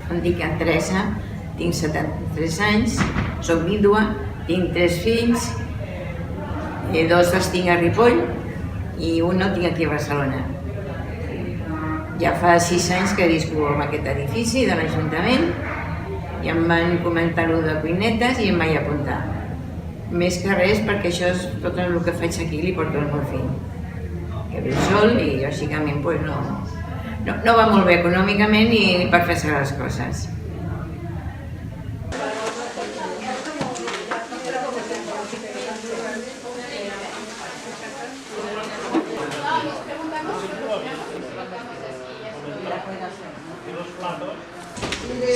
Em dic Teresa, tinc 73 anys, soc vídua, tinc 3 fills, 2 els tinc a Ripoll i un el tinc aquí a Barcelona. Ja fa 6 anys que visco en aquest edifici de l'Ajuntament i em van comentar allò de cuinetes i em vaig apuntar. Més que res perquè això és tot el que faig aquí li porto al meu fill, que viu sol i lògicament no va molt bé econòmicament ni per fer-se les coses.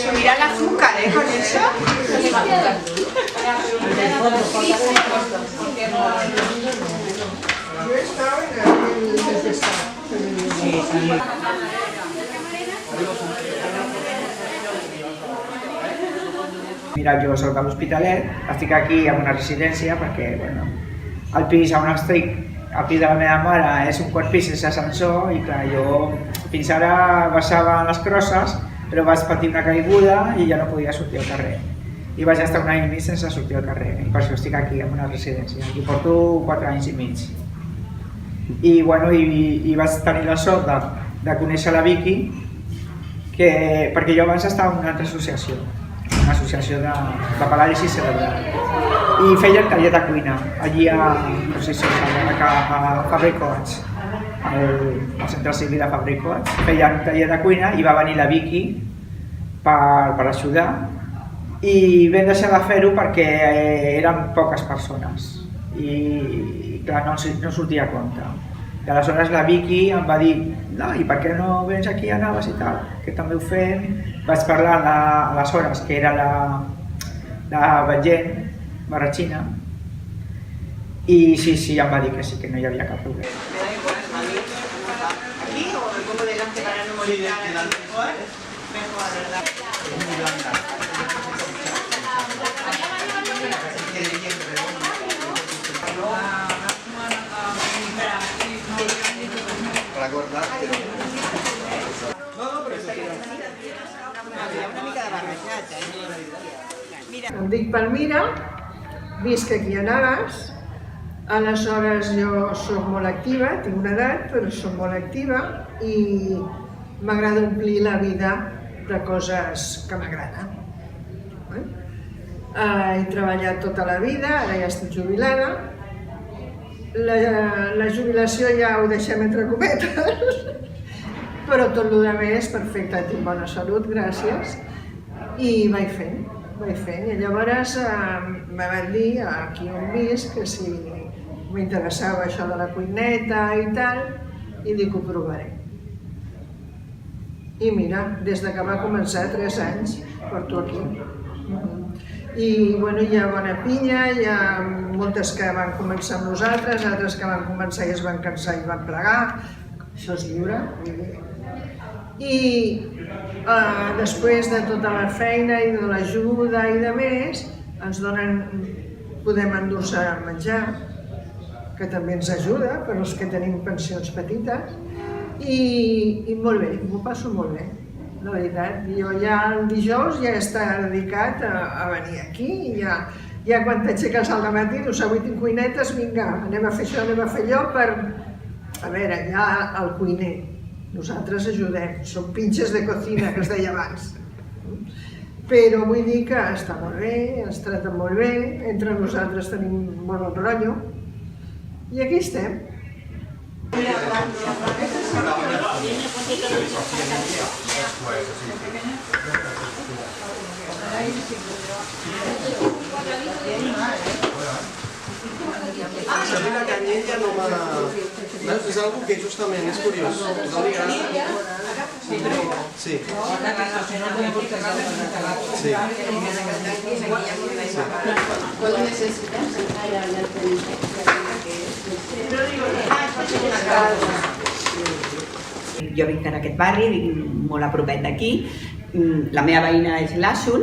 Subirá el azúcar, con eso. Mira, jo soc a l'Hospitalet, estic aquí en una residència perquè, bueno, el pis on estic, el pis de la meva mare és un quart pis sense ascensor i clar, jo fins ara baixava les crosses però vaig patir una caiguda i ja no podia sortir al carrer. I vaig estar un any i mig sense sortir al carrer i per això estic aquí en una residència. Aquí porto 4 anys i mig. I bueno, vaig tenir la sort de conèixer la Vicky perquè jo abans estava en una altra associació, una associació de paràlisi cerebral i feia taller de cuina allí a Fabra i Coats, al centre civil de Fabra i Coats. Feia un taller de cuina i va venir la Vicky per ajudar i vam deixar de fer-ho perquè eren poques persones i clar, no sortia a compte. I aleshores la Vicky em va dir no, i per què no vens aquí a Navas i tal, que també ho fem. Vaig parlar aleshores que era la Batllent, Barratxina, i sí, em va dir que sí, que no hi havia cap problema. Aquí o me pongo delante para no molestar. Mejor, ¿verdad? Es muy blanda. Para guardártelo. No, pero eso quiero. Una mica de barrejat, Mira. Em dic Palmira, visc aquí a Navas, aleshores jo soc molt activa, tinc una edat però soc molt activa i m'agrada omplir la vida de coses que m'agraden. He treballat tota la vida, ara ja estic jubilada. La jubilació ja ho deixem entre cometes, però tot el més perfecte, tinc bona salut, gràcies, i vaig fent. I llavors me van dir aquí on visc que si m'interessava això de la cuineta i tal, i dic ho provaré. I mira, des que va començar, 3 anys, porto aquí. I bueno, hi ha bona pinya, hi ha moltes que van començar amb nosaltres, altres que van començar i es van cansar i van plegar. Això és lliure. I després de tota la feina i de l'ajuda i de més, ens donen, podem endur-se a menjar, que també ens ajuda per als que tenim pensions petites, i molt bé, m'ho passo molt bé, la veritat. Jo ja el dijous ja està dedicat a venir aquí, i ja quan t'aixeques al matí, dius, avui tinc cuinetes, vinga, anem a fer això, anem a fer allò, a veure, ja el cuiner. Nosaltres ajudem, som pinches de cocina, que es deia abans. Però vull dir que està molt bé, ens traten molt bé, entre nosaltres tenim molt bon rotllo, i aquí estem. A mi la canyella no m'ha... És algo que justament és curiós. No li agrada? Sí. Sí. ¿Cuál necesitas? Jo vinc en aquest barri, vinc molt a propet d'aquí. La meva veïna és l'Àsul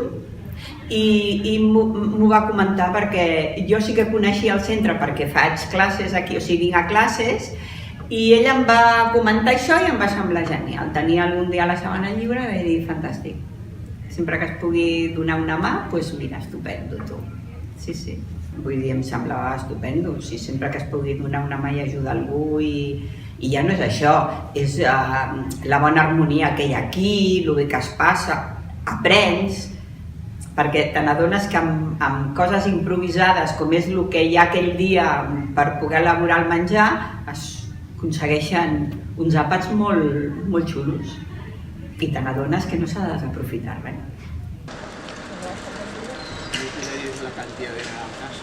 i m'ho va comentar perquè jo sí que coneixia el centre perquè faig classes aquí, o sigui, vinc a classes, i ella em va comentar això i em va semblar genial. Tenia algun dia a la setmana lliure i vaig dir fantàstic. Sempre que es pugui donar una mà, doncs mira, estupendo, tu. Sí, sí. Vull dir, em sembla estupendo. Sí, sempre que es pugui donar una mà i ajudar algú i ja no és això, és la bona harmonia que hi ha aquí, el bé que es passa, aprens, perquè te n'adones que amb coses improvisades, com és el que hi ha aquell dia per poder elaborar el menjar, es aconsegueixen uns àpats molt xulos i te n'adones que no s'ha de desaprofitar res. La cantidad de naranjas.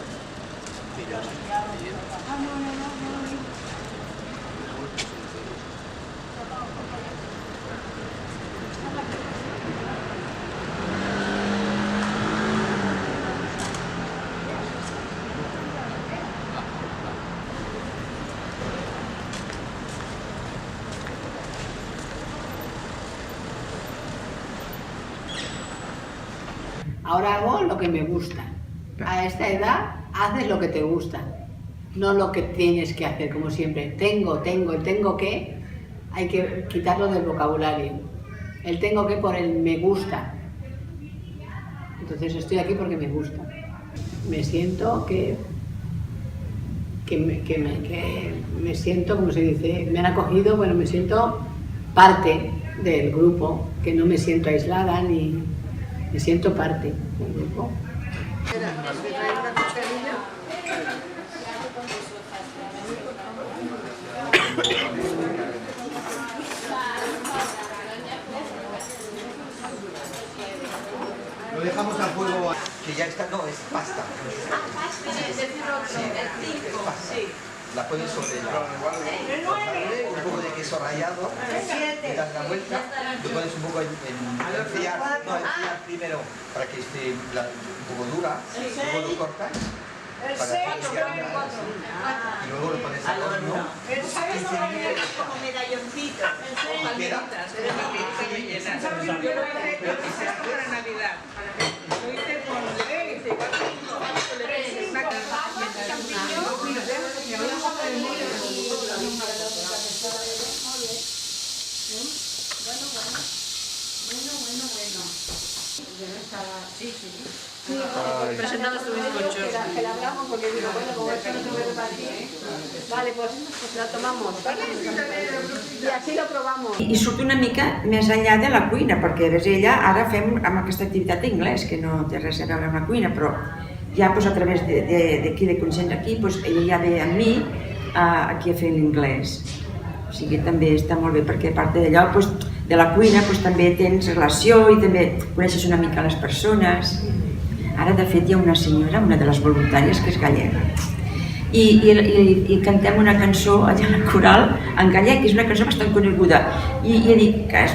Ahora hago lo que me gusta. A esta edad haces lo que te gusta, no lo que tienes que hacer, como siempre. Tengo que, hay que quitarlo del vocabulario. El tengo que por el me gusta. Entonces estoy aquí porque me gusta. Me siento que me siento, como se dice, me han acogido, bueno, me siento parte del grupo, que no me siento aislada ni me siento parte del grupo. Lo dejamos al fuego, que ya está, no, es pasta. Sí. La pones sobre un poco de queso rallado, le das la vuelta, lo pones un poco en enfriar, enfriar primero para que esté un poco dura, luego lo cortas para que y luego lo pones al horno. Como medalloncito. Yo lo hice para Navidad. Lo hice con leche, igual que una Presentamos tu bizcocho. Que la hablamos porque digo, bueno, como esto no se puede repartir. Vale, pues la tomamos, ¿vale? I així lo probamos. I surt una mica més enllà de la cuina, perquè ves, ella ara fem amb aquesta activitat d'anglès, que no té res a veure amb la cuina, però ja a través d'aquí, de Consens aquí, ella ja ve amb mi aquí a fer l'anglès. O sigui, també està molt bé, perquè a part d'allò, de la cuina, també tens relació i també coneixes una mica les persones. Ara, de fet, hi ha una senyora, una de les voluntàries, que és gallega. I cantem una cançó allà a la coral en gallec, que és una cançó bastant coneguda. I he dit que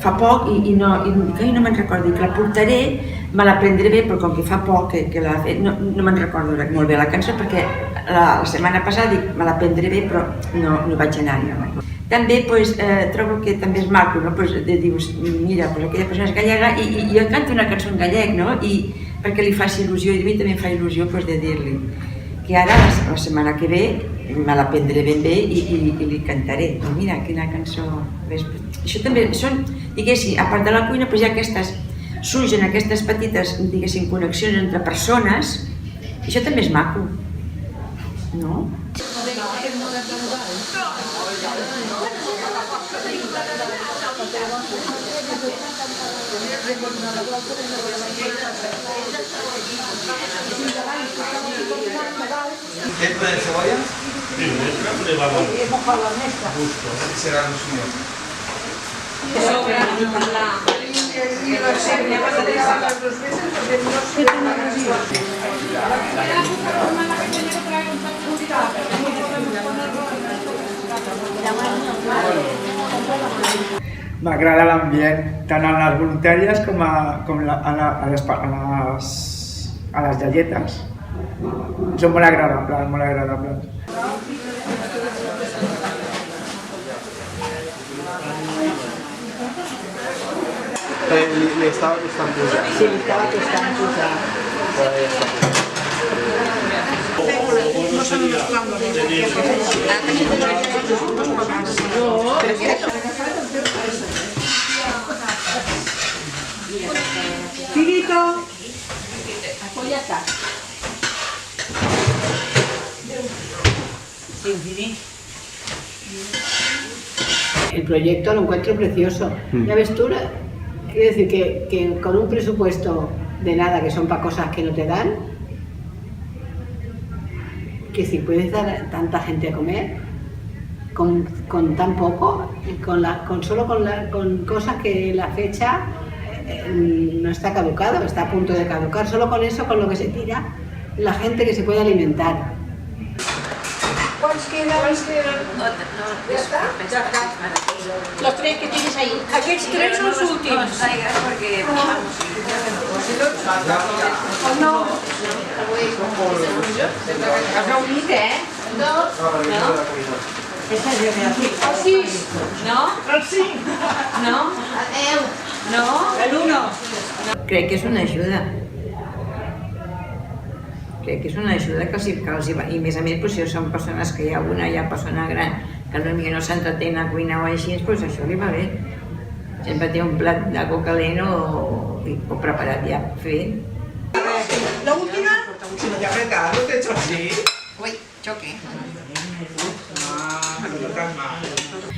fa poc i no me'n recordo, que la portaré, me l'aprendré bé, però com que fa poc que l'ha fet, no me'n recordo molt bé la cançó, perquè la setmana passada dic, me l'aprendré bé, però no vaig anar-hi. També trobo que també és maco, dius, mira, aquella persona és gallega i jo canto una cançó en gallec, perquè li faci il·lusió, i a mi també em fa il·lusió de dir-li que ara, la setmana que ve, me l'aprendré ben bé i li cantaré. Mira, quina cançó... Això també són, diguéssim, a part de la cuina, hi ha aquestes, surgen aquestes petites, diguéssim, connexions entre persones, i això també és maco, no? ¿Qué poner cebolla? Sí, mezcla le va a dar gusto. Será lo suyo. Y lo sé, me vas a dejar las 2 veces porque no sé M'agrada l'ambient, tant a les voluntàries com a les galletes. Són molt agradables, molt agradables. Le estaba costando ya. Sí, le estaba costando ya. No sería Finito. Pues ya está. El proyecto lo encuentro precioso. Ya ves tú, quiero decir que con un presupuesto de nada, que son para cosas que no te dan, que si puedes dar a tanta gente a comer, con tan poco, con cosas que la fecha no está caducado, está a punto de caducar, solo con eso, con lo que se tira, la gente que se puede alimentar. ¿Cuántos quedan? Ja està? Los tres que tienes ahí. Aquests tres són els últims. No ens traigas perquè... No. Has reunit, No? Esta és El 6. No? El 5. No? El 10. No? L'1. Crec que és una ajuda. Crec que és una ajuda que els hi va. I a més, si són persones que hi ha una persona gran que potser no s'entretén a cuinar o així, doncs això li va bé. Sempre té un plat d'algo calent o preparat ja, fet. La última. Si no te ha apretado, te he hecho así. Ui, xoque.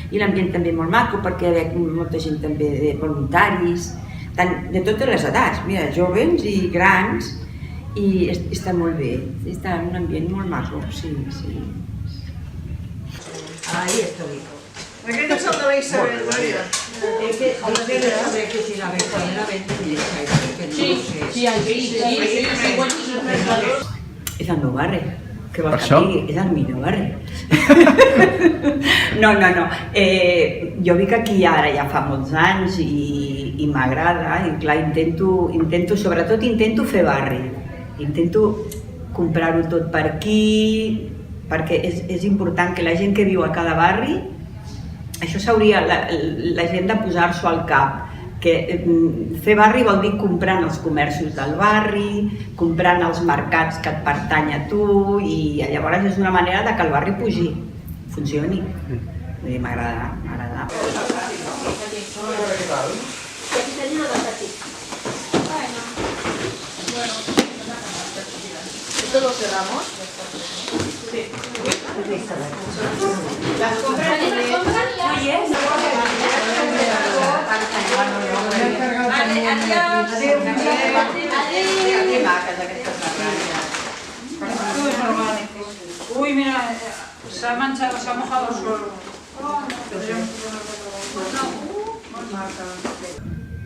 I l'ambient també molt maco perquè hi ha molta gent també de voluntaris, de totes les edats, mira, joves i grans, i està molt bé, està en un ambient molt maco, sí. Ahí estoy. Aquest és el de la Isabel, Maria. És el meu barri, que vols que això? digui? És el millor barri. No. Jo vinc aquí ara ja fa molts anys i m'agrada, i clar, sobretot intento fer barri. Intento comprar-ho tot per aquí, perquè és important que la gent que viu a cada barri, això s'hauria la gent de posar-s'ho al cap, que fer barri vol dir comprant els comerços del barri, comprant els mercats que et pertany a tu, i llavors és una manera de que el barri pugi, funcioni. Vull dir, m'agrada. ¿Esto lo cerramos? Sí. Las compras Uy, mira, se ha manchado, se ha mojado el suelo.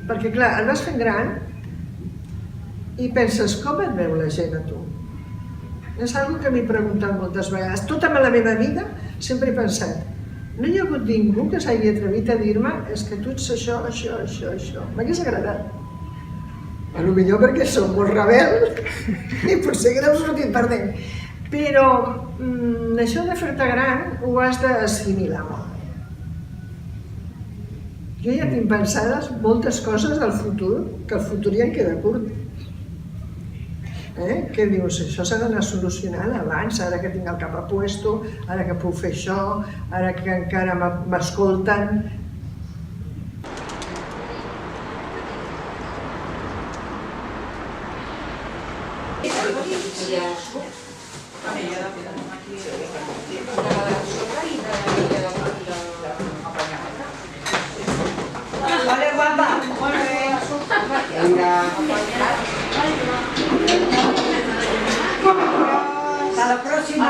Perquè clar, et vas fent gran i penses, com et veu la gent a tu? És una cosa que m'he preguntat moltes vegades. Tota la meva vida sempre he pensat, no hi ha hagut ningú que s'hagi atrevit a dir-me és que tu ets això. M'hagués agradat. Potser perquè som molt rebel i potser que n'heu sortit perdent. Però això de fer-te gran ho has d'assimilar molt. Jo ja tinc pensades moltes coses del futur, que el futur ja en queda curt. Què dius? Això s'ha d'anar solucionant abans, ara que tinc el cap a puesto, ara que puc fer això, ara que encara m'escolten. Vale, guapa. Venga. Hasta la próxima.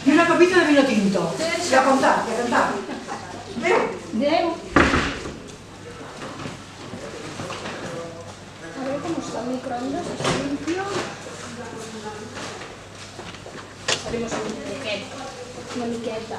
Y una copita de vino tinto. Y a contar. Adeu. A ver cómo está el microondas, está limpio. Haremos una miqueta.